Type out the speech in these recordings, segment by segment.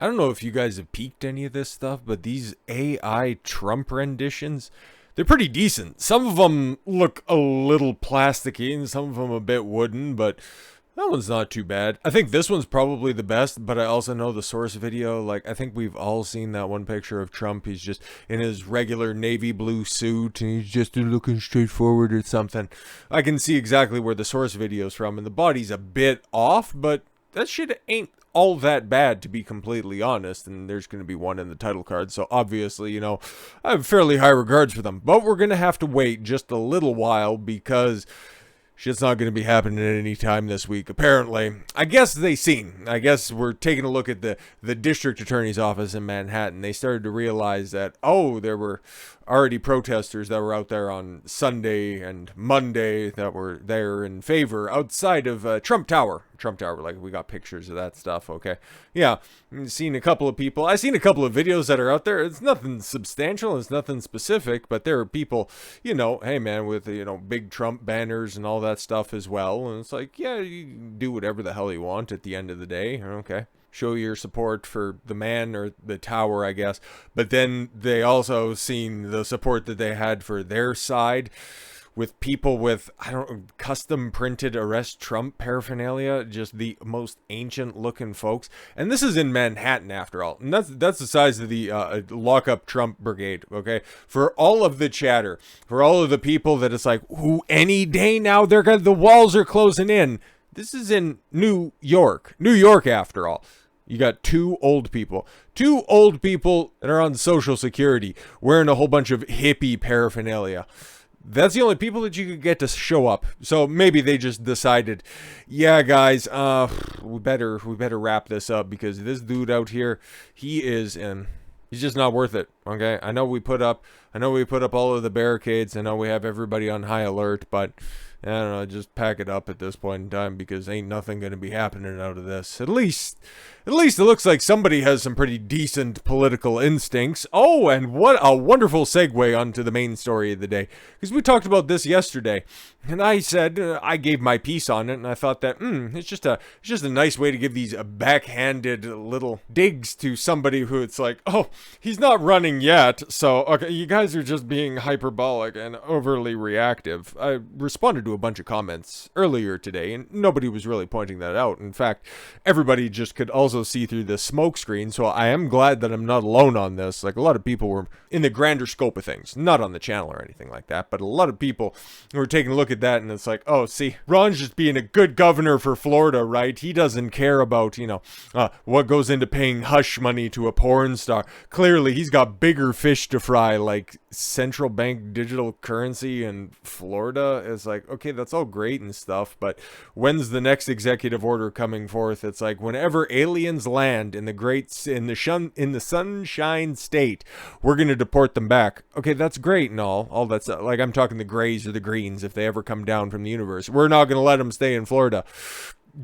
I don't know if you guys have peeked any of this stuff, but these AI Trump renditions, they're pretty decent. Some of them look a little plasticky and some of them a bit wooden, but that one's not too bad. I think this one's probably the best, but I also know the source video. Like, I think we've all seen that one picture of Trump. He's just in his regular navy blue suit and he's just looking straight forward or something. I can see exactly where the source video's from, and the body's a bit off, but that shit ain't all that bad, to be completely honest, and there's going to be one in the title card, so obviously, I have fairly high regards for them, but we're going to have to wait just a little while because shit's not going to be happening at any time this week, apparently. I guess we're taking a look at the district attorney's office in Manhattan. They started to realize that, there were already protesters that were out there on Sunday and Monday that were there in favor outside of Trump Tower. Like, we got pictures of that stuff, okay? Yeah, I've seen a couple of people. I've seen a couple of videos that are out there. It's nothing substantial. It's nothing specific, but there are people, hey, man, with, big Trump banners and all that stuff as well. And it's like, yeah, you can do whatever the hell you want at the end of the day, okay? Show your support for the man or the tower, I guess. But then they also seen the support that they had for their side with people with, custom printed arrest Trump paraphernalia, just the most ancient looking folks. And this is in Manhattan, after all. And that's the size of the lock up Trump brigade, okay? For all of the chatter, for all of the people that it's like, ooh, any day now, the walls are closing in. This is in New York, after all. You got two old people that are on Social Security wearing a whole bunch of hippie paraphernalia. That's the only people that you could get to show up. So maybe they just decided, yeah, guys, we better wrap this up because this dude out here, he's just not worth it. Okay, I know we put up all of the barricades. I know we have everybody on high alert, but I don't know, just pack it up at this point in time because ain't nothing going to be happening out of this. At least it looks like somebody has some pretty decent political instincts. Oh, and what a wonderful segue onto the main story of the day. Because we talked about this yesterday, and I said, I gave my piece on it, and I thought that, it's just a nice way to give these backhanded little digs to somebody who it's like, oh, he's not running yet, so, okay, you guys are just being hyperbolic and overly reactive. I responded to a bunch of comments earlier today, and nobody was really pointing that out. In fact, everybody just could also see through the smoke screen, so I am glad that I'm not alone on this. Like, a lot of people were in the grander scope of things, not on the channel or anything like that, but a lot of people were taking a look at that, and it's like, oh, see, Ron's just being a good governor for Florida, right? He doesn't care about, what goes into paying hush money to a porn star. Clearly, he's got bigger fish to fry, like central bank digital currency in Florida. It's like, okay, that's all great and stuff, but when's the next executive order coming forth? It's like, whenever aliens land in the Sunshine State, we're gonna deport them back. Okay, that's great and all that's like, I'm talking the grays or the greens if they ever come down from the universe. We're not gonna let them stay in Florida.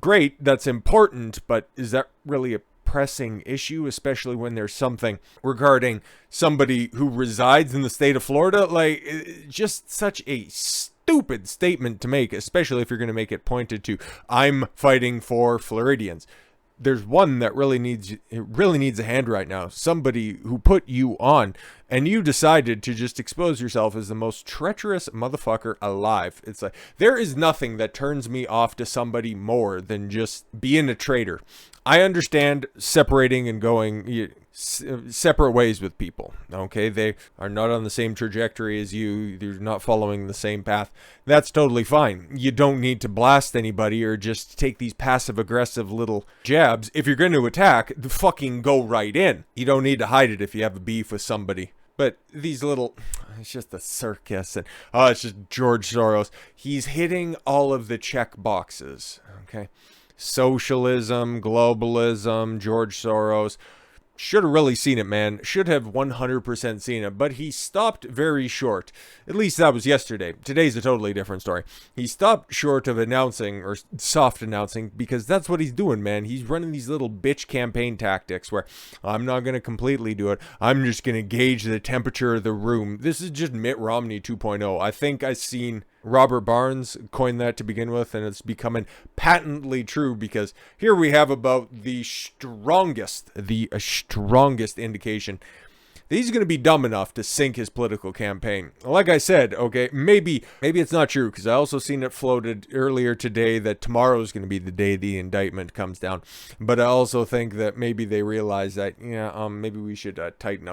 Great, that's important, but is that really a pressing issue, especially when there's something regarding somebody who resides in the state of Florida? Like, just such a stupid statement to make, especially if you're going to make it pointed to, I'm fighting for Floridians. There's one that really needs a hand right now. Somebody who put you on, and you decided to just expose yourself as the most treacherous motherfucker alive. It's like, there is nothing that turns me off to somebody more than just being a traitor. I understand separating and going separate ways with people. Okay, they are not on the same trajectory as you. They're not following the same path. That's totally fine. You don't need to blast anybody or just take these passive aggressive little jabs. If you're going to attack, fucking go right in. You don't need to hide it if you have a beef with somebody. But these little, it's just a circus, and it's just George Soros. He's hitting all of the check boxes. Okay, socialism, globalism, George Soros. Should have really seen it, man. Should have 100% seen it, but he stopped very short. At least that was yesterday. Today's a totally different story. He stopped short of announcing, or soft announcing, because that's what he's doing, man. He's running these little bitch campaign tactics where I'm not going to completely do it. I'm just going to gauge the temperature of the room. This is just Mitt Romney 2.0. I think I've seen Robert Barnes coined that to begin with, and it's becoming patently true because here we have about the strongest indication that he's going to be dumb enough to sink his political campaign. Like I said, okay, maybe it's not true, because I also seen it floated earlier today that tomorrow is going to be the day the indictment comes down. But I also think that maybe they realize that, maybe we should tighten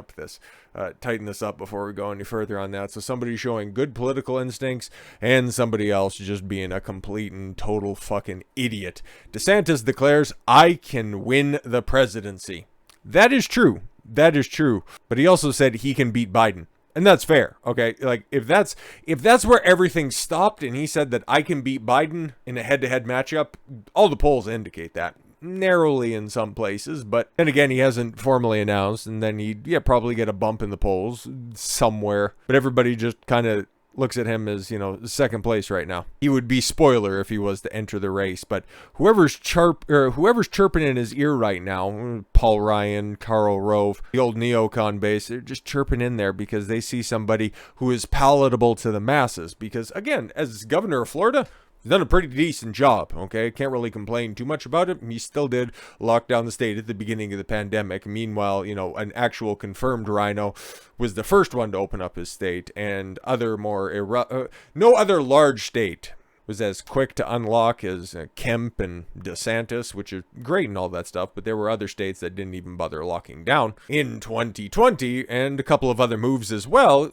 this up before we go any further on that. So somebody showing good political instincts and somebody else just being a complete and total fucking idiot. DeSantis declares, "I can win the presidency." That is true. That is true. But he also said he can beat Biden. And that's fair. Okay. Like if that's where everything stopped and he said that I can beat Biden in a head-to-head matchup, all the polls indicate that. Narrowly in some places, but then again, he hasn't formally announced, and then he'd probably get a bump in the polls somewhere. But everybody just kind of looks at him as, second place right now. He would be spoiler if he was to enter the race, but whoever's chirping in his ear right now, Paul Ryan, Karl Rove, the old neocon base, they're just chirping in there because they see somebody who is palatable to the masses. Because again, as governor of Florida, he's done a pretty decent job, okay? Can't really complain too much about it. He still did lock down the state at the beginning of the pandemic. Meanwhile, an actual confirmed RINO was the first one to open up his state, and no other large state was as quick to unlock as Kemp and DeSantis, which is great and all that stuff, but there were other states that didn't even bother locking down in 2020, and a couple of other moves as well,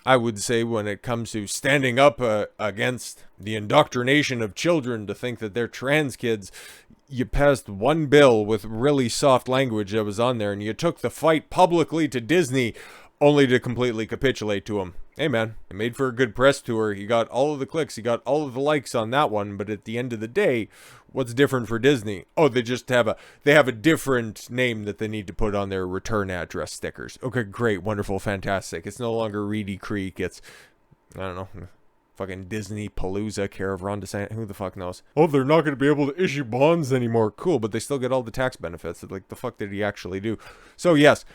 I would say when it comes to standing up against the indoctrination of children to think that they're trans kids, you passed one bill with really soft language that was on there, and you took the fight publicly to Disney only to completely capitulate to him. Hey man, it made for a good press tour. He got all of the clicks, he got all of the likes on that one, but at the end of the day, what's different for Disney? Oh, they have a different name that they need to put on their return address stickers. Okay, great, wonderful, fantastic. It's no longer Reedy Creek, it's, I don't know, fucking Disney Palooza, care of Ron DeSantis, who the fuck knows? Oh, they're not going to be able to issue bonds anymore. Cool, but they still get all the tax benefits. Like, the fuck did he actually do? So, yes,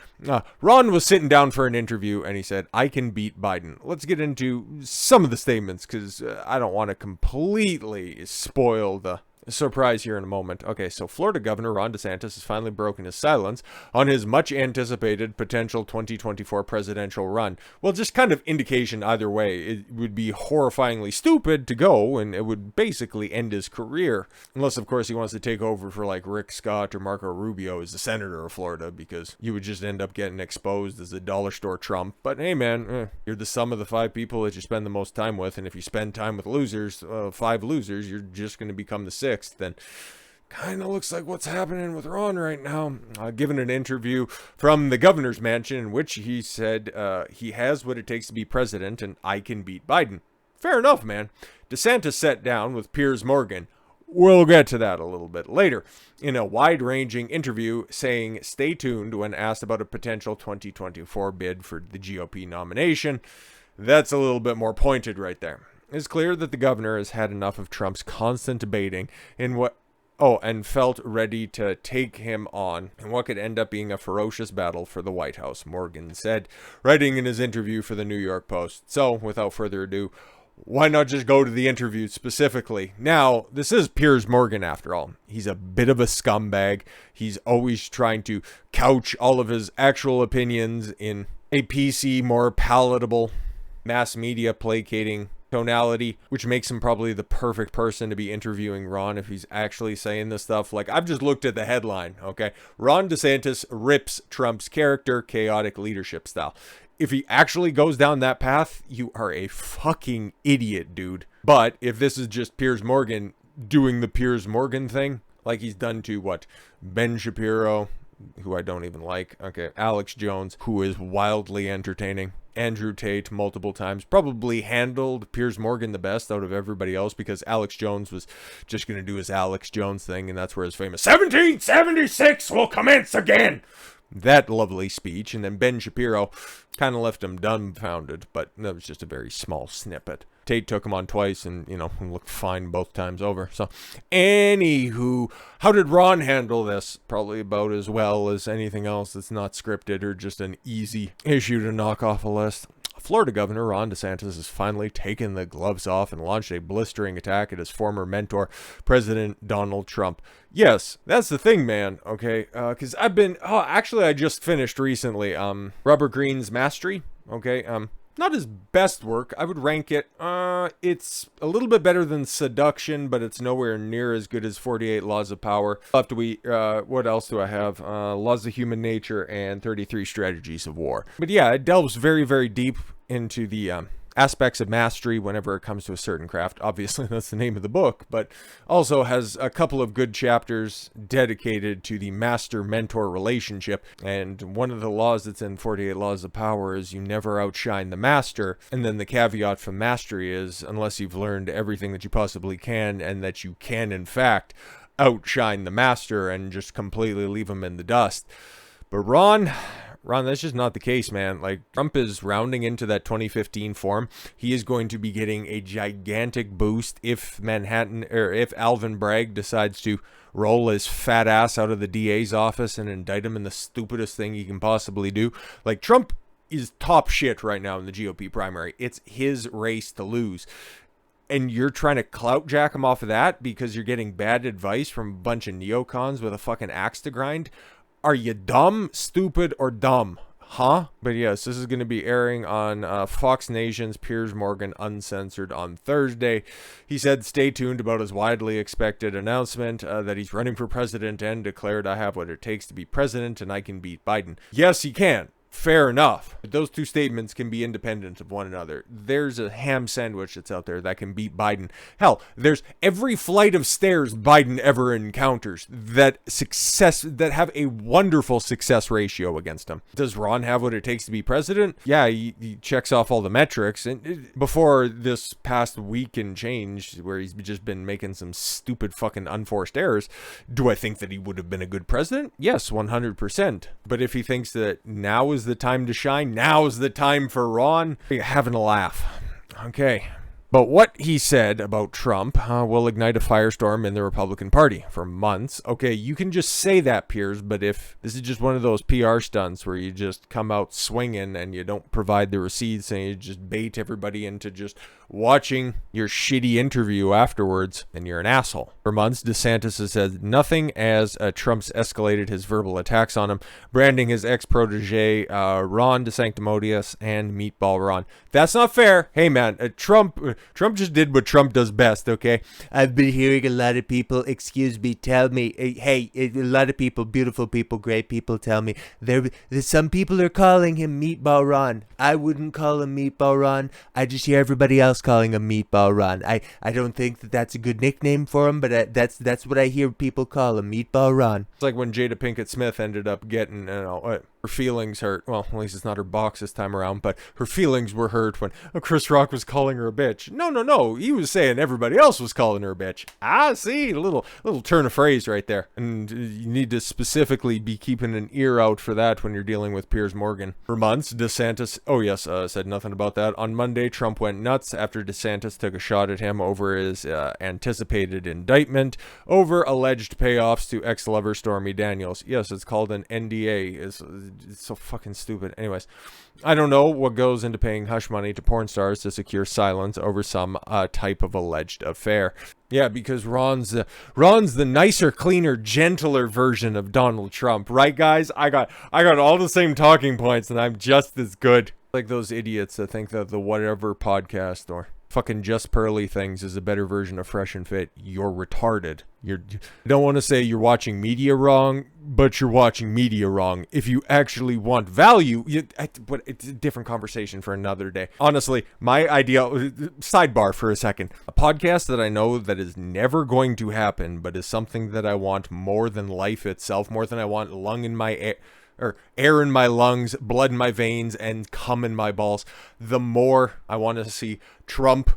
Ron was sitting down for an interview, and he said, "I can beat Biden." Let's get into some of the statements, because I don't want to completely spoil the surprise here in a moment. Okay, so Florida Governor Ron DeSantis has finally broken his silence on his much anticipated potential 2024 presidential run. Well, just kind of indication either way. It would be horrifyingly stupid to go, and it would basically end his career. Unless, of course, he wants to take over for like Rick Scott or Marco Rubio as the senator of Florida, because you would just end up getting exposed as a dollar store Trump. But hey man, you're the sum of the 5 people that you spend the most time with, and if you spend time with losers, 5 losers, you're just going to become the 6th. Then kind of looks like what's happening with Ron right now. Given an interview from the governor's mansion in which he said he has what it takes to be president and I can beat Biden. Fair enough, man. DeSantis sat down with Piers Morgan. We'll get to that a little bit later. In a wide-ranging interview saying stay tuned when asked about a potential 2024 bid for the GOP nomination. That's a little bit more pointed right there. It's clear that the governor has had enough of Trump's constant debating and felt ready to take him on in what could end up being a ferocious battle for the White House, Morgan said, writing in his interview for the New York Post. So, without further ado, why not just go to the interview specifically? Now, this is Piers Morgan after all. He's a bit of a scumbag. He's always trying to couch all of his actual opinions in a PC, more palatable, mass media placating tonality, which makes him probably the perfect person to be interviewing Ron if he's actually saying this stuff. Like, I've just looked at the headline, okay? Ron DeSantis rips Trump's character, chaotic leadership style. If he actually goes down that path, you are a fucking idiot, dude. But if this is just Piers Morgan doing the Piers Morgan thing, like he's done to, Ben Shapiro, who I don't even like, okay, Alex Jones, who is wildly entertaining, Andrew Tate multiple times, probably handled Piers Morgan the best out of everybody else, because Alex Jones was just going to do his Alex Jones thing, and that's where his famous 1776 will commence again, that lovely speech. And then Ben Shapiro kind of left him dumbfounded, but that was just a very small snippet. Tate took him on twice and, looked fine both times over. So, anywho, how did Ron handle this? Probably about as well as anything else that's not scripted or just an easy issue to knock off a list. Florida Governor Ron DeSantis has finally taken the gloves off and launched a blistering attack at his former mentor, President Donald Trump. Yes, that's the thing, man, okay? Because I just finished recently, Robert Greene's Mastery, okay? Not his best work. I would rank it, it's a little bit better than Seduction, but it's nowhere near as good as 48 Laws of Power. What else do I have? Laws of Human Nature and 33 Strategies of War. But yeah, it delves very, very deep into the aspects of mastery whenever it comes to a certain craft. Obviously, that's the name of the book, but also has a couple of good chapters dedicated to the master-mentor relationship. And one of the laws that's in 48 Laws of Power is you never outshine the master. And then the caveat from mastery is unless you've learned everything that you possibly can and that you can, in fact, outshine the master and just completely leave him in the dust. But Ron, that's just not the case, man. Like, Trump is rounding into that 2015 form. He is going to be getting a gigantic boost if Alvin Bragg decides to roll his fat ass out of the DA's office and indict him in the stupidest thing he can possibly do. Like, Trump is top shit right now in the GOP primary. It's his race to lose. And you're trying to clout jack him off of that because you're getting bad advice from a bunch of neocons with a fucking axe to grind? Are you dumb, stupid, or dumb? Huh? But yes, this is going to be airing on Fox Nation's Piers Morgan Uncensored on Thursday. He said, stay tuned about his widely expected announcement that he's running for president and declared, I have what it takes to be president and I can beat Biden. Yes, he can. Fair enough. But those two statements can be independent of one another. There's a ham sandwich that's out there that can beat Biden. Hell, there's every flight of stairs Biden ever encounters that have a wonderful success ratio against him. Does Ron have what it takes to be president? Yeah, he checks off all the metrics. And before this past week and change, where he's just been making some stupid fucking unforced errors, do I think that he would have been a good president? Yes, 100%. But if he thinks that now is the time to shine, now is the time for Ron, you're having a laugh. Okay. But what he said about Trump will ignite a firestorm in the Republican Party for months. Okay, you can just say that, Piers, but if this is just one of those PR stunts where you just come out swinging and you don't provide the receipts and you just bait everybody into just watching your shitty interview afterwards, then you're an asshole. For months, DeSantis has said nothing as Trump's escalated his verbal attacks on him, branding his ex-protege Ron DeSanctimonious and Meatball Ron. That's not fair. Hey, man, Trump just did what Trump does best, okay? I've been hearing a lot of people, tell me, hey, a lot of people, beautiful people, great people tell me, some people are calling him Meatball Ron. I wouldn't call him Meatball Ron. I just hear everybody else calling him Meatball Ron. I don't think that that's a good nickname for him, but that's what I hear people call him, Meatball Ron. It's like when Jada Pinkett Smith ended up getting, her feelings hurt. Well, at least it's not her box this time around, but her feelings were hurt when Chris Rock was calling her a bitch. No. He was saying everybody else was calling her a bitch. See, a little turn of phrase right there. And you need to specifically be keeping an ear out for that when you're dealing with Piers Morgan. For months, DeSantis, said nothing about that. On Monday, Trump went nuts after DeSantis took a shot at him over his anticipated indictment over alleged payoffs to ex-lover Stormy Daniels. Yes, it's called an NDA. It's so fucking stupid. Anyways, I don't know what goes into paying hush money to porn stars to secure silence over some type of alleged affair. Yeah, because Ron's the nicer, cleaner, gentler version of Donald Trump, right, guys? I got all the same talking points, and I'm just as good. Like those idiots that think that the Whatever podcast or fucking Just Pearly Things is a better version of Fresh and Fit. You're retarded. I don't want to say you're watching media wrong, but you're watching media wrong. If you actually want value, but it's a different conversation for another day. Honestly, my ideal, sidebar for a second, a podcast that I know that is never going to happen, but is something that I want more than life itself, more than I want lung in my air, or air in my lungs, blood in my veins, and cum in my balls, the more I want to see Trump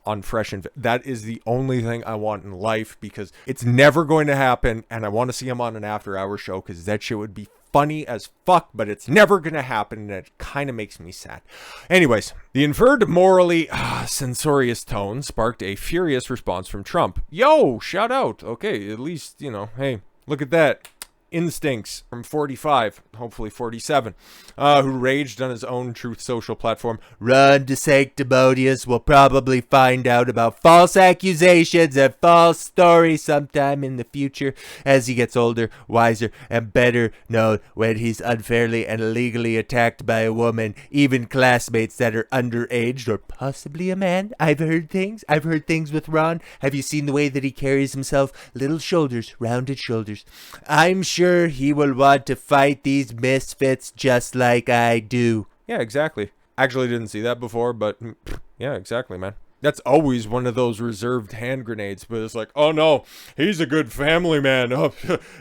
on Fresh and Fit. That is the only thing I want in life, because it's never going to happen, and I want to see him on an after-hour show, because that shit would be funny as fuck, but it's never going to happen, and it kind of makes me sad. Anyways, the inferred morally censorious tone sparked a furious response from Trump. Yo, shout out. Okay, at least, hey, look at that. Instincts from 45, hopefully 47, who raged on his own Truth Social platform. Ron DeSantis will probably find out about false accusations and false stories sometime in the future as he gets older, wiser, and better known when he's unfairly and illegally attacked by a woman, even classmates that are underage or possibly a man. I've heard things with Ron. Have you seen the way that he carries himself? Little shoulders, rounded shoulders. I'm sure he will want to fight these misfits just like I do. Yeah, exactly. Actually didn't see that before, but yeah, exactly, man. That's always one of those reserved hand grenades, but it's like, oh no, he's a good family man. Oh,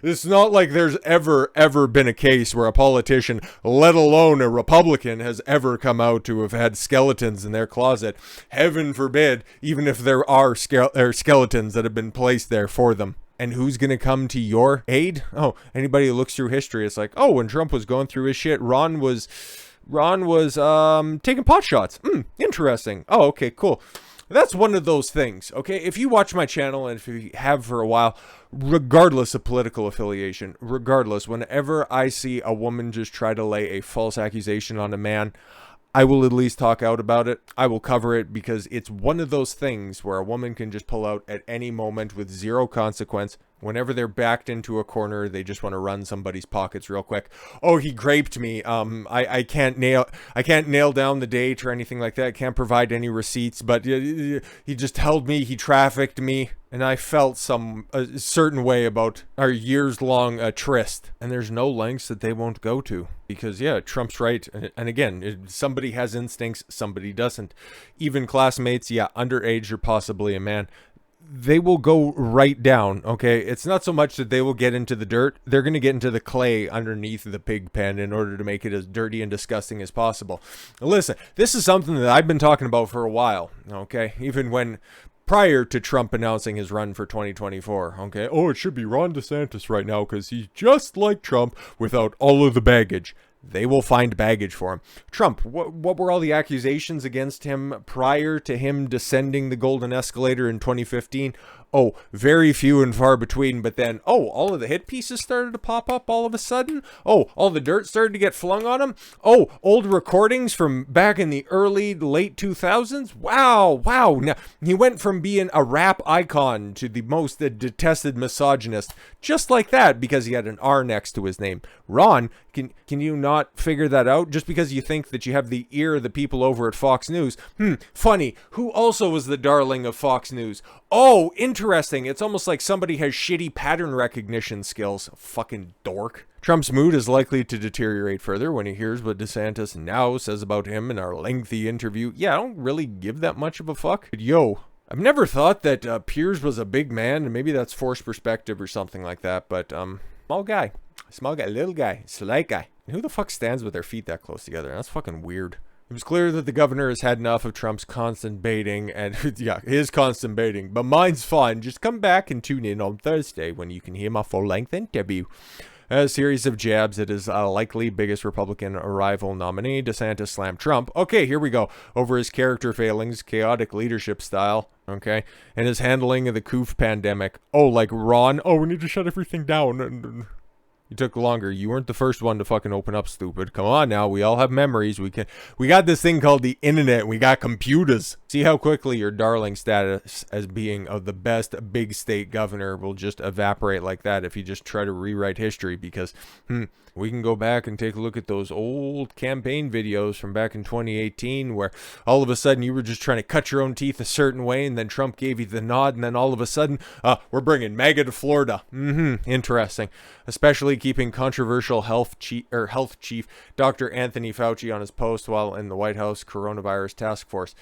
it's not like there's ever been a case where a politician, let alone a Republican, has ever come out to have had skeletons in their closet. Heaven forbid, even if there are skeletons that have been placed there for them. And who's going to come to your aid? Oh, anybody who looks through history, it's like, oh, when Trump was going through his shit, Ron was taking pot shots. Interesting. Oh, okay, cool. That's one of those things, okay? If you watch my channel, and if you have for a while, regardless of political affiliation, whenever I see a woman just try to lay a false accusation on a man, I will at least talk out about it. I will cover it because it's one of those things where a woman can just pull out at any moment with zero consequence. Whenever they're backed into a corner, they just want to run somebody's pockets real quick. Oh, he raped me. I can't nail down the date or anything like that. I can't provide any receipts, but he just held me. He trafficked me, and I felt a certain way about our years-long tryst. And there's no lengths that they won't go to because, yeah, Trump's right. And again, somebody has instincts, somebody doesn't. Even classmates, yeah, underage or possibly a man. They will go right down, okay? It's not so much that they will get into the dirt. They're going to get into the clay underneath the pig pen in order to make it as dirty and disgusting as possible. Listen, this is something that I've been talking about for a while, okay? Even when prior to Trump announcing his run for 2024, okay? Oh, it should be Ron DeSantis right now because he's just like Trump without all of the baggage. They will find baggage for him. Trump, what were all the accusations against him prior to him descending the golden escalator in 2015? Oh, very few and far between, but then, oh, all of the hit pieces started to pop up all of a sudden? Oh, all the dirt started to get flung on him? Oh, old recordings from back in the late 2000s? Wow. Now, he went from being a rap icon to the most detested misogynist, just like that, because he had an R next to his name. Ron, can you not figure that out? Just because you think that you have the ear of the people over at Fox News. Funny. Who also was the darling of Fox News? Oh, interesting. It's almost like somebody has shitty pattern recognition skills. Fucking dork. Trump's mood is likely to deteriorate further when he hears what DeSantis now says about him in our lengthy interview. Yeah, I don't really give that much of a fuck. But yo, I've never thought that Piers was a big man, and maybe that's forced perspective or something like that, but small guy, little guy, slight guy. And who the fuck stands with their feet that close together? That's fucking weird. It was clear that the governor has had enough of Trump's constant baiting, and yeah, his constant baiting, but mine's fun. Just come back and tune in on Thursday when you can hear my full-length interview. A series of jabs at his likely biggest Republican rival nominee, DeSantis slammed Trump. Okay, here we go. Over his character failings, chaotic leadership style, okay, and his handling of the coof pandemic. Oh, like Ron, oh, we need to shut everything down. You took longer. You weren't the first one to fucking open up, stupid. Come on now. We all have memories. We got this thing called the internet. We got computers. See how quickly your darling status as being of the best big state governor will just evaporate like that if you just try to rewrite history, because we can go back and take a look at those old campaign videos from back in 2018 where all of a sudden you were just trying to cut your own teeth a certain way, and then Trump gave you the nod, and then all of a sudden we're bringing MAGA to Florida. Interesting. Especially keeping controversial health chief Dr. Anthony Fauci on his post while in the White House coronavirus task force.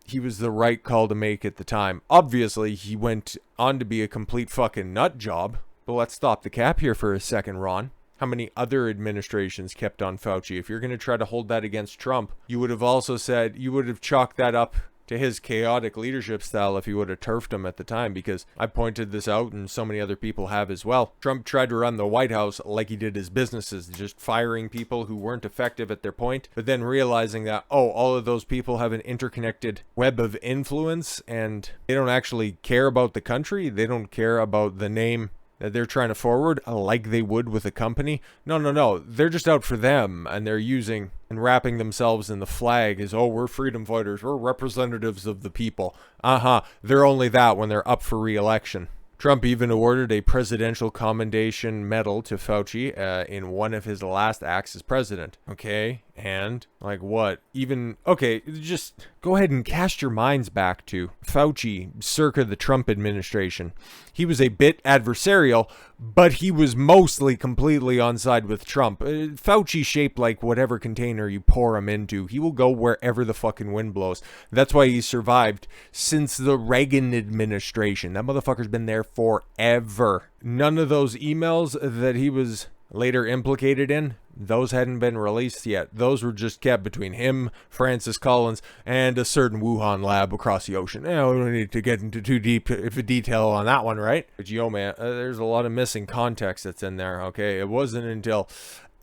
He was the right call to make at the time. Obviously, he went on to be a complete fucking nut job. But let's stop the cap here for a second, Ron. How many other administrations kept on Fauci? If you're going to try to hold that against Trump, you would have also said, you would have chalked that up to his chaotic leadership style if he would have turfed him at the time, because I pointed this out and so many other people have as well. Trump tried to run the White House like he did his businesses, just firing people who weren't effective at their point, but then realizing that, oh, all of those people have an interconnected web of influence and they don't actually care about the country. They don't care about the name they're trying to forward like they would with a company. No. They're just out for them, and they're using and wrapping themselves in the flag as, oh, we're freedom fighters. We're representatives of the people. They're only that when they're up for re-election. Trump even awarded a Presidential Commendation Medal to Fauci in one of his last acts as president. Okay, and like what? Just go ahead and cast your minds back to Fauci circa the Trump administration. He was a bit adversarial, but he was mostly completely on side with Trump. Fauci shaped like whatever container you pour him into. He will go wherever the fucking wind blows. That's why he survived since the Reagan administration. That motherfucker's been there forever. None of those emails that he was later implicated in, those hadn't been released yet. Those were just kept between him, Francis Collins, and a certain Wuhan lab across the ocean. We don't need to get into too deep of a detail on that one, right? But yo, man, there's a lot of missing context that's in there, okay? It wasn't until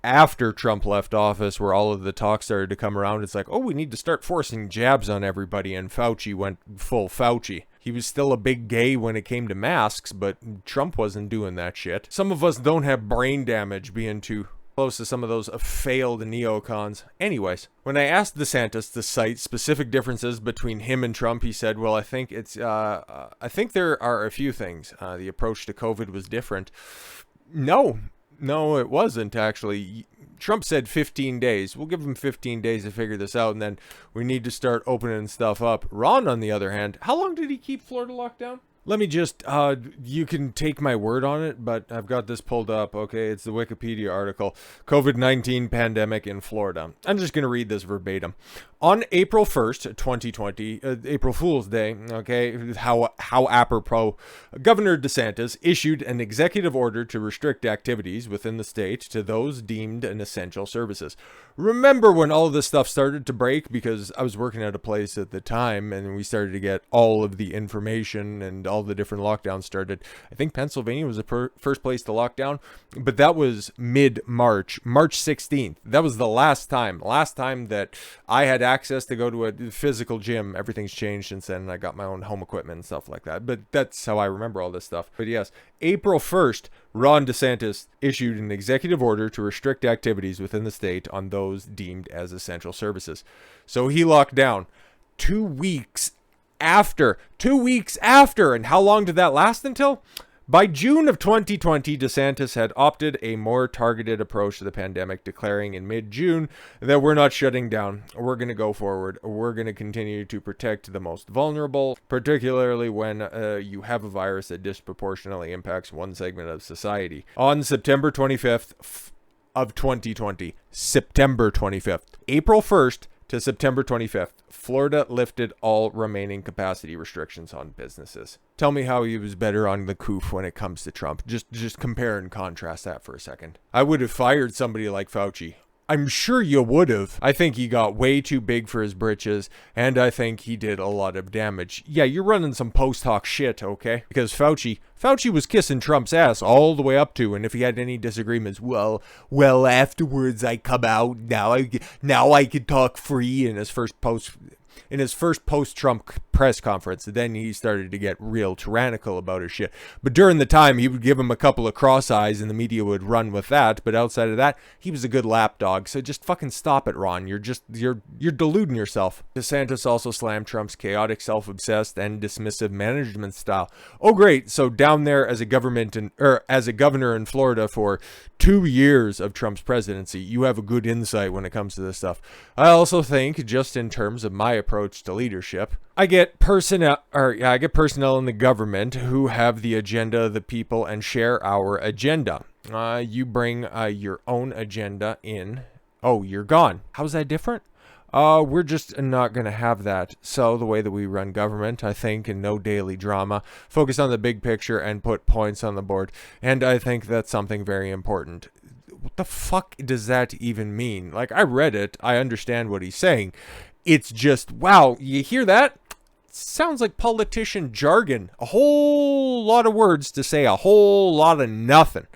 after Trump left office where all of the talk started to come around. It's like, oh, we need to start forcing jabs on everybody, and Fauci went full Fauci. He was still a big gay when it came to masks, but Trump wasn't doing that shit. Some of us don't have brain damage being too close to some of those failed neocons. Anyways, when I asked DeSantis to cite specific differences between him and Trump, he said, well, I think there are a few things. The approach to COVID was different. No, it wasn't actually. Trump said 15 days. We'll give him 15 days to figure this out, and then we need to start opening stuff up. Ron, on the other hand, how long did he keep Florida locked down? Let me just, you can take my word on it, but I've got this pulled up, okay? It's the Wikipedia article, COVID-19 pandemic in Florida. I'm just going to read this verbatim. On April 1st, 2020, April Fool's Day, okay, how apropos, Governor DeSantis issued an executive order to restrict activities within the state to those deemed an essential services. Remember when all of this stuff started to break? Because I was working at a place at the time, and we started to get all of the information, and all the different lockdowns started. I think Pennsylvania was the first place to lock down, but that was mid-March, March 16th. That was the last time that I had access to go to a physical gym. Everything's changed since then, and I got my own home equipment and stuff like that. But that's how I remember all this stuff. But yes, April 1st, Ron DeSantis issued an executive order to restrict activities within the state on those deemed as essential services. So he locked down 2 weeks after. And how long did that last until? By June of 2020, DeSantis had opted a more targeted approach to the pandemic, declaring in mid-June that we're not shutting down. We're going to go forward. We're going to continue to protect the most vulnerable, particularly when you have a virus that disproportionately impacts one segment of society. On September 25th of 2020, September 25th, April 1st, to September 25th, Florida lifted all remaining capacity restrictions on businesses. Tell me how he was better on the coof when it comes to Trump. Just compare and contrast that for a second. I would have fired somebody like Fauci. I'm sure you would have. I think he got way too big for his britches, and I think he did a lot of damage. Yeah, you're running some post-hoc shit, okay? Because Fauci was kissing Trump's ass all the way up to, and if he had any disagreements, well, afterwards I come out, now I can talk free in his first post-Trump press conference. Then he started to get real tyrannical about his shit. But during the time, he would give him a couple of cross eyes and the media would run with that. But outside of that, he was a good lapdog. So just fucking stop it, Ron. You're deluding yourself. DeSantis also slammed Trump's chaotic, self-obsessed, and dismissive management style. Oh, great. So down there as a governor in Florida for 2 years of Trump's presidency, you have a good insight when it comes to this stuff. I also think, just in terms of my approach to leadership, I get personnel in the government who have the agenda of the people and share our agenda. You bring your own agenda in. Oh, you're gone. How's that different? We're just not going to have that. So the way that we run government, I think, and no daily drama, focus on the big picture and put points on the board. And I think that's something very important. What the fuck does that even mean? Like, I read it. I understand what he's saying. It's just, wow, you hear that? Sounds like politician jargon. A whole lot of words to say a whole lot of nothing.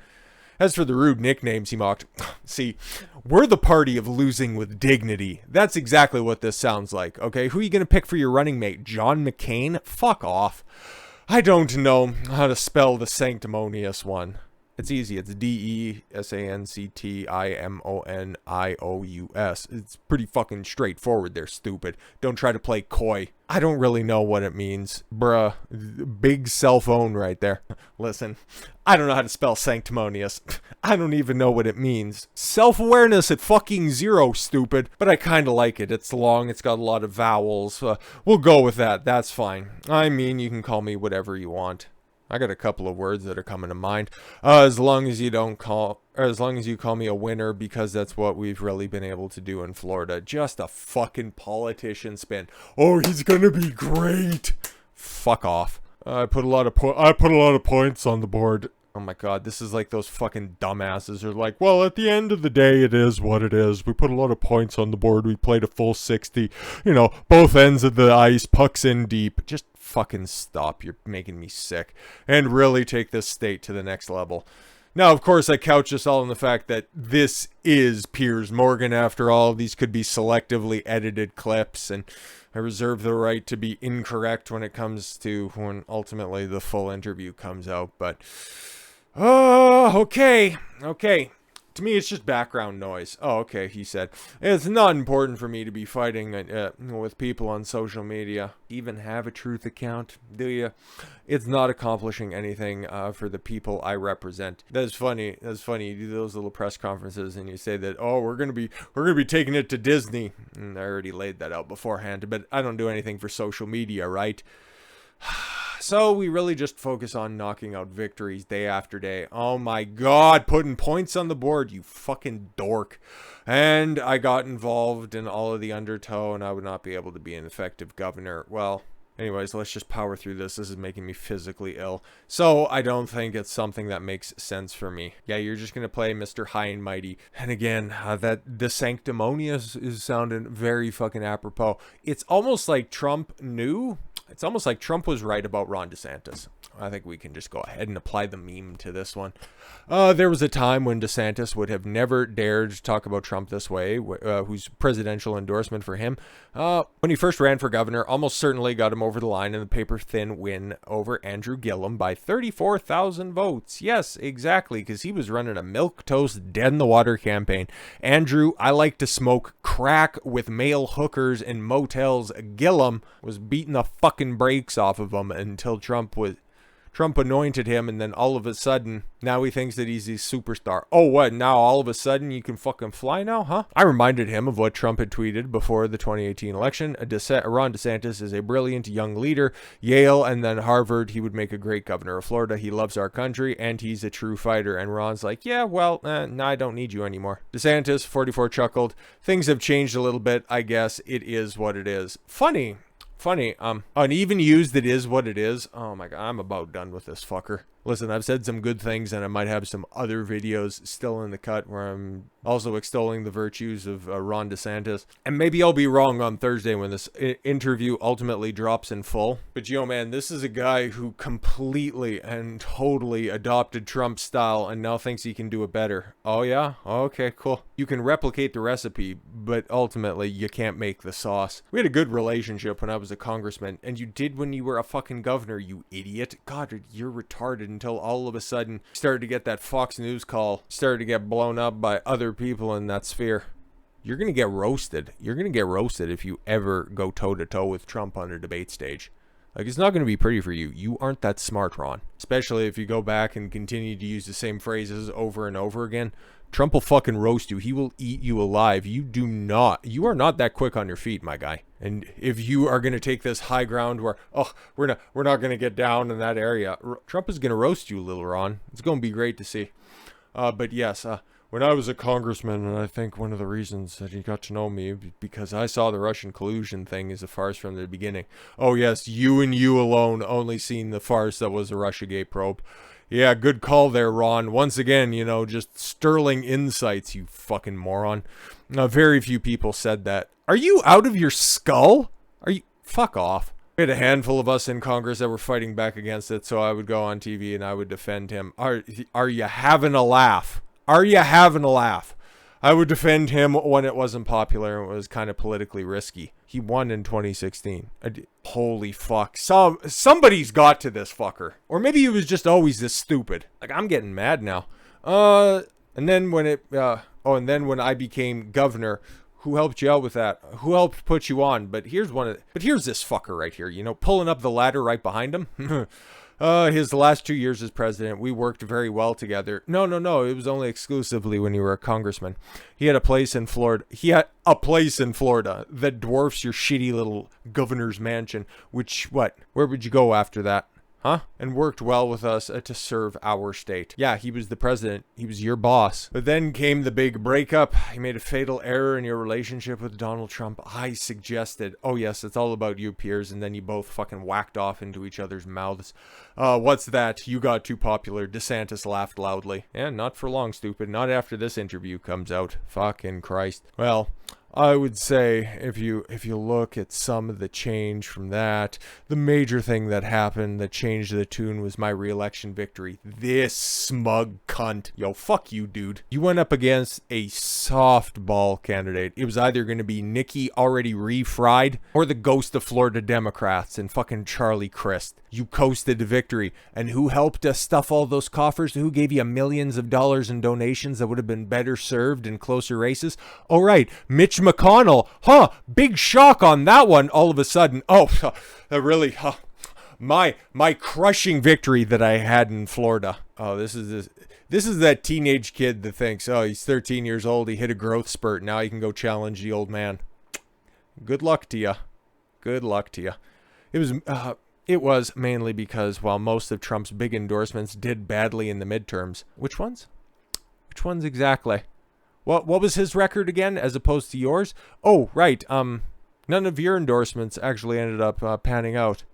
As for the rude nicknames he mocked, see, we're the party of losing with dignity. That's exactly what this sounds like, okay? Who are you going to pick for your running mate? John McCain? Fuck off. I don't know how to spell the sanctimonious one. It's easy. It's DESANCTIMONIOUS. It's pretty fucking straightforward there, stupid. Don't try to play coy. I don't really know what it means. Bruh. Big cell phone right there. Listen, I don't know how to spell sanctimonious. I don't even know what it means. Self-awareness at fucking 0, stupid. But I kinda like it. It's long. It's got a lot of vowels. We'll go with that. That's fine. I mean, you can call me whatever you want. I got a couple of words that are coming to mind. As long as you call me a winner, because that's what we've really been able to do in Florida. Just a fucking politician spin. Oh, he's gonna be great. Fuck off. I put a lot of points on the board. Oh my god, this is like those fucking dumbasses are like, well, at the end of the day, it is what it is. We put a lot of points on the board. We played a full 60. You know, both ends of the ice, pucks in deep. Just fucking stop. You're making me sick. And really take this state to the next level. Now, of course, I couch this all in the fact that this is Piers Morgan, after all. These could be selectively edited clips, and I reserve the right to be incorrect when it comes to when ultimately the full interview comes out. But oh, okay. To me, it's just background noise. Oh, okay, he said. It's not important for me to be fighting with people on social media. Even have a truth account, do you? It's not accomplishing anything for the people I represent. That's funny. You do those little press conferences and you say that, oh, we're gonna be taking it to Disney. And I already laid that out beforehand. But I don't do anything for social media, right? So we really just focus on knocking out victories day after day. Oh my god, putting points on the board, you fucking dork. And I got involved in all of the undertow, and I would not be able to be an effective governor. Well, anyways, let's just power through this. This is making me physically ill. So I don't think it's something that makes sense for me. Yeah, you're just going to play Mr. High and Mighty. And again, that the Sanctimonious is sounding very fucking apropos. It's almost like Trump knew. It's almost like Trump was right about Ron DeSantis. I think we can just go ahead and apply the meme to this one. There was a time when DeSantis would have never dared to talk about Trump this way, whose presidential endorsement for him, when he first ran for governor, almost certainly got him over the line in the paper-thin win over Andrew Gillum by 34,000 votes. Yes, exactly, because he was running a milquetoast, dead-in-the-water campaign. Andrew, I like to smoke crack with male hookers in motels. Gillum was beating the fucking brakes off of him until Trump anointed him, and then all of a sudden, now he thinks that he's a superstar. Oh, what? Now all of a sudden you can fucking fly now, huh? I reminded him of what Trump had tweeted before the 2018 election. Ron DeSantis is a brilliant young leader. Yale and then Harvard. He would make a great governor of Florida. He loves our country, and he's a true fighter. And Ron's like, yeah, well, no, I don't need you anymore. DeSantis, 44, chuckled. Things have changed a little bit. I guess it is what it is. Funny, and even used it is what it is. Oh my god, I'm about done with this fucker. Listen, I've said some good things, and I might have some other videos still in the cut where I'm also extolling the virtues of Ron DeSantis. And maybe I'll be wrong on Thursday when this interview ultimately drops in full. But yo, man, this is a guy who completely and totally adopted Trump's style and now thinks he can do it better. Oh yeah? Okay, cool. You can replicate the recipe, but ultimately you can't make the sauce. We had a good relationship when I was a congressman, and you did when you were a fucking governor, you idiot. God, you're retarded. Until all of a sudden started to get that Fox News call, started to get blown up by other people in that sphere. You're going to get roasted. You're going to get roasted if you ever go toe-to-toe with Trump on a debate stage. Like, it's not going to be pretty for you. You aren't that smart, Ron. Especially if you go back and continue to use the same phrases over and over again. Trump will fucking roast you. He will eat you alive. You are not that quick on your feet, my guy. And if you are going to take this high ground where, oh, we're not going to get down in that area, Trump is going to roast you, little Ron. It's going to be great to see. But yes, when I was a congressman, and I think one of the reasons that he got to know me, because I saw the Russian collusion thing as a farce from the beginning. Oh yes, you and you alone only seen the farce that was the Russiagate probe. Yeah, good call there, Ron. Once again, just sterling insights, you fucking moron. Very few people said that. Are you out of your skull? Fuck off. We had a handful of us in Congress that were fighting back against it, so I would go on TV and I would defend him. Are you having a laugh? Are you having a laugh? I would defend him when it wasn't popular and it was kind of politically risky. He won in 2016. Holy fuck. Somebody's got to this fucker. Or maybe he was just always this stupid. Like, I'm getting mad now. And then when I became governor, who helped you out with that? Who helped put you on? But here's this fucker right here, pulling up the ladder right behind him. His last 2 years as president, we worked very well together. No. It was only exclusively when you were a congressman. He had a place in Florida. That dwarfs your shitty little governor's mansion. Where would you go after that? Huh? And worked well with us to serve our state. Yeah, he was the president. He was your boss. But then came the big breakup. He made a fatal error in your relationship with Donald Trump. I suggested, oh yes, it's all about you, Piers. And then you both fucking whacked off into each other's mouths. What's that? You got too popular. DeSantis laughed loudly. And not for long, stupid. Not after this interview comes out. Fucking Christ. Well, I would say if you look at some of the change from that, the major thing that happened that changed the tune was my re-election victory. This smug cunt. Yo, fuck you, dude. You went up against a softball candidate. It was either going to be Nikki already refried or the ghost of Florida Democrats and fucking Charlie Crist. You coasted to victory. And who helped us stuff all those coffers? Who gave you millions of dollars in donations that would have been better served in closer races? Oh, right. Mitch McConnell. Huh. Big shock on that one. All of a sudden. Oh, really? My crushing victory that I had in Florida. Oh, this is that teenage kid that thinks, oh, he's 13 years old. He hit a growth spurt. Now he can go challenge the old man. Good luck to you. Good luck to you. It was mainly because while most of Trump's big endorsements did badly in the midterms. Which ones? Which ones exactly? What was his record again as opposed to yours? Oh, right. None of your endorsements actually ended up panning out.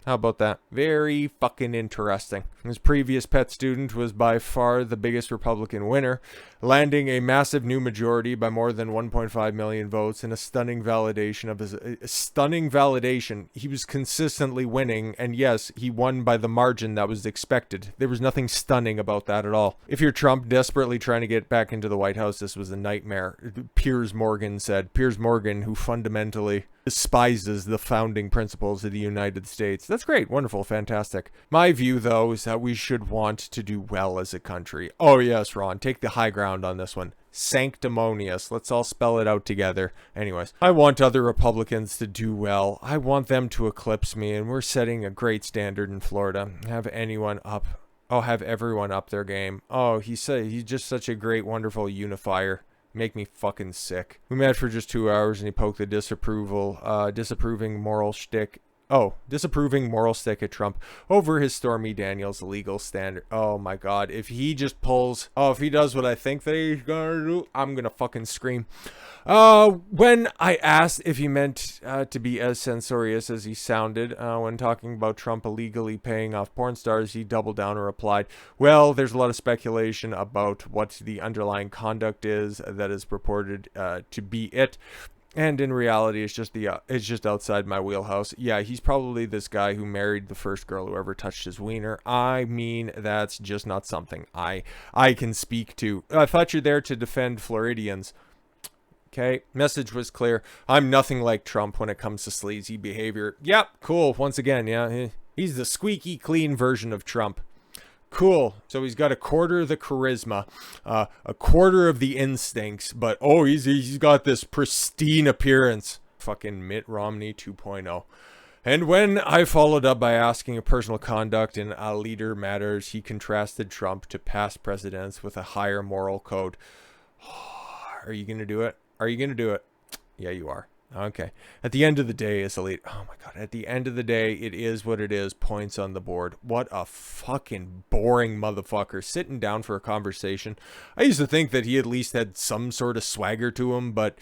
How about that? Very fucking interesting. His previous pet student was by far the biggest Republican winner, landing a massive new majority by more than 1.5 million votes in a stunning validation of his stunning validation. He was consistently winning, and yes, he won by the margin that was expected. There was nothing stunning about that at all. If you're Trump desperately trying to get back into the White House, this was a nightmare. Piers Morgan said. Piers Morgan, who fundamentally despises the founding principles of the United States. That's great, wonderful, fantastic. My view, though, is that we should want to do well as a country. Oh yes, Ron, take the high ground on this one. Sanctimonious. Let's all spell it out together. Anyways, I want other Republicans to do well. I want them to eclipse me, and we're setting a great standard in Florida. Have everyone up their game. Oh, he's just such a great, wonderful unifier. Make me fucking sick. We met for just 2 hours and he poked the disapproving moral stick at Trump over his Stormy Daniels legal standard. Oh my god. If he does what I think that he's gonna do, I'm gonna fucking scream. When I asked if he meant to be as censorious as he sounded when talking about Trump illegally paying off porn stars, he doubled down and replied, well, there's a lot of speculation about what the underlying conduct is that is purported to be it. And in reality, it's just outside my wheelhouse. Yeah, he's probably this guy who married the first girl who ever touched his wiener. I mean, that's just not something I can speak to. I thought you're there to defend Floridians. Okay, message was clear. I'm nothing like Trump when it comes to sleazy behavior. Yep, cool. Once again, yeah, he's the squeaky clean version of Trump. Cool. So he's got a quarter of the charisma, a quarter of the instincts, but oh, he's got this pristine appearance. Fucking Mitt Romney 2.0. And when I followed up by asking if personal conduct in a leader matters, he contrasted Trump to past presidents with a higher moral code. Are you going to do it? Are you going to do it? Yeah, you are. Okay. At the end of the day, as a leader, oh my god, at the end of the day, it is what it is. Points on the board. What a fucking boring motherfucker sitting down for a conversation. I used to think that he at least had some sort of swagger to him, but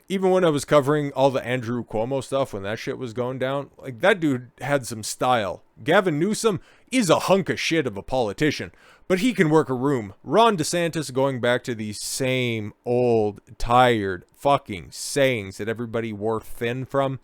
even when I was covering all the Andrew Cuomo stuff, when that shit was going down, like, that dude had some style. Gavin Newsom is a hunk of shit of a politician, but he can work a room. Ron DeSantis going back to these same old, tired fucking sayings that everybody wore thin from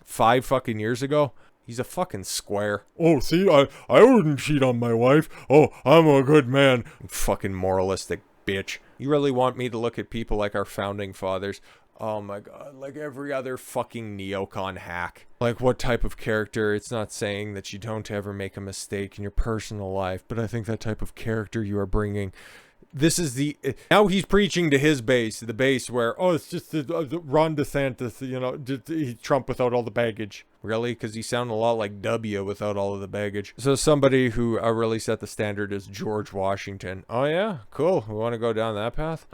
5 fucking years ago. He's a fucking square. Oh, see, I wouldn't cheat on my wife. Oh, I'm a good man. Fucking moralistic bitch. You really want me to look at people like our founding fathers? Oh my god, like every other fucking neocon hack. Like what type of character? It's not saying that you don't ever make a mistake in your personal life, but I think that type of character you are bringing, this is the, now he's preaching to his base, the base where, oh, it's just the Ron DeSantis, you know, Trump without all the baggage. Really? Because he sounded a lot like W without all of the baggage. So somebody who really set the standard is George Washington. Oh yeah? Cool. We want to go down that path?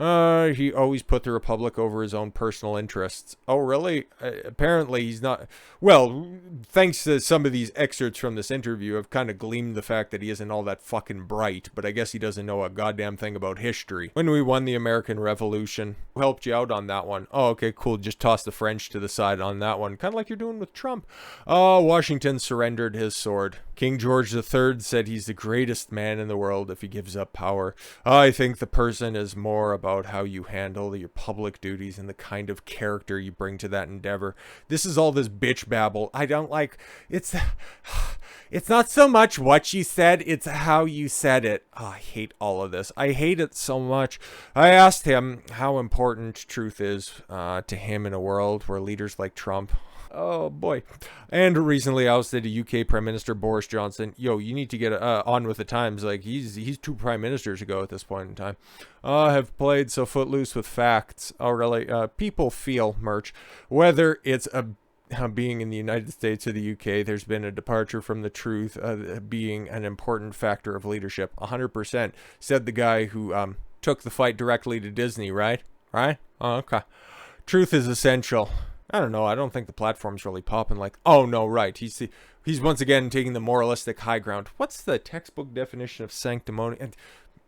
He always put the Republic over his own personal interests. Oh really? Apparently he's not... Well, thanks to some of these excerpts from this interview, I've kind of gleamed the fact that he isn't all that fucking bright, but I guess he doesn't know a goddamn thing about history. When we won the American Revolution, who helped you out on that one? Oh, okay, cool. Just toss the French to the side on that one. Kind of like you're doing with Trump. Washington surrendered his sword. King George III said he's the greatest man in the world if he gives up power. I think the person is more about how you handle your public duties and the kind of character you bring to that endeavor. This is all this bitch babble. I don't like, it's not so much what you said, it's how you said it. Oh, I hate all of this. I hate it so much. I asked him how important truth is to him in a world where leaders like Trump, oh boy. And recently ousted UK Prime Minister Boris Johnson. Yo, you need to get on with the times. Like, he's 2 prime ministers ago at this point in time. Have played so footloose with facts. Oh, really? People feel, merch, whether it's being in the United States or the UK, there's been a departure from the truth being an important factor of leadership. 100%, said the guy who took the fight directly to Disney, right? Right? Oh, okay. Truth is essential. I don't know. I don't think the platform's really popping like, oh no, right. He's once again taking the moralistic high ground. What's the textbook definition of sanctimonious?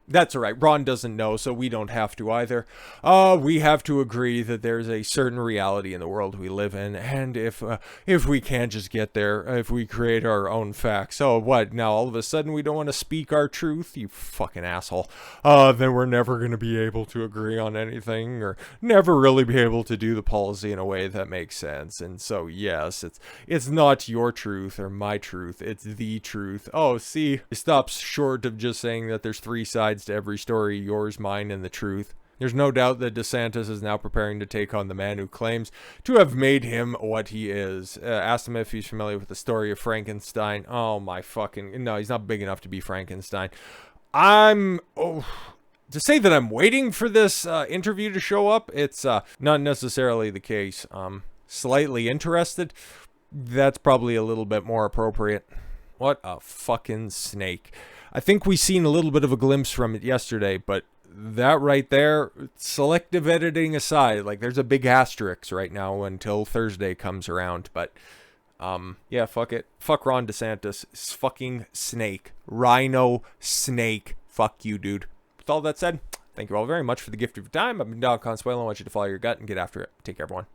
That's all right. Ron doesn't know, so we don't have to either. We have to agree that there's a certain reality in the world we live in, and if we can't just get there, if we create our own facts, oh, what, now all of a sudden we don't want to speak our truth? You fucking asshole. Then we're never going to be able to agree on anything, or never really be able to do the policy in a way that makes sense. And so, yes, it's not your truth or my truth, it's the truth. Oh, see, it stops short of just saying that there's 3 sides to every story, yours, mine, and the truth. There's no doubt that DeSantis is now preparing to take on the man who claims to have made him what he is. Asked him if he's familiar with the story of Frankenstein. Oh my fucking... No, he's not big enough to be Frankenstein. To say that I'm waiting for this interview to show up, it's not necessarily the case. Slightly interested? That's probably a little bit more appropriate. What a fucking snake. I think we seen a little bit of a glimpse from it yesterday, but that right there, selective editing aside, like there's a big asterisk right now until Thursday comes around. But yeah, fuck it. Fuck Ron DeSantis. Fucking snake. RINO snake. Fuck you, dude. With all that said, thank you all very much for the gift of your time. I've been Don Consuelo. I want you to follow your gut and get after it. Take care, everyone.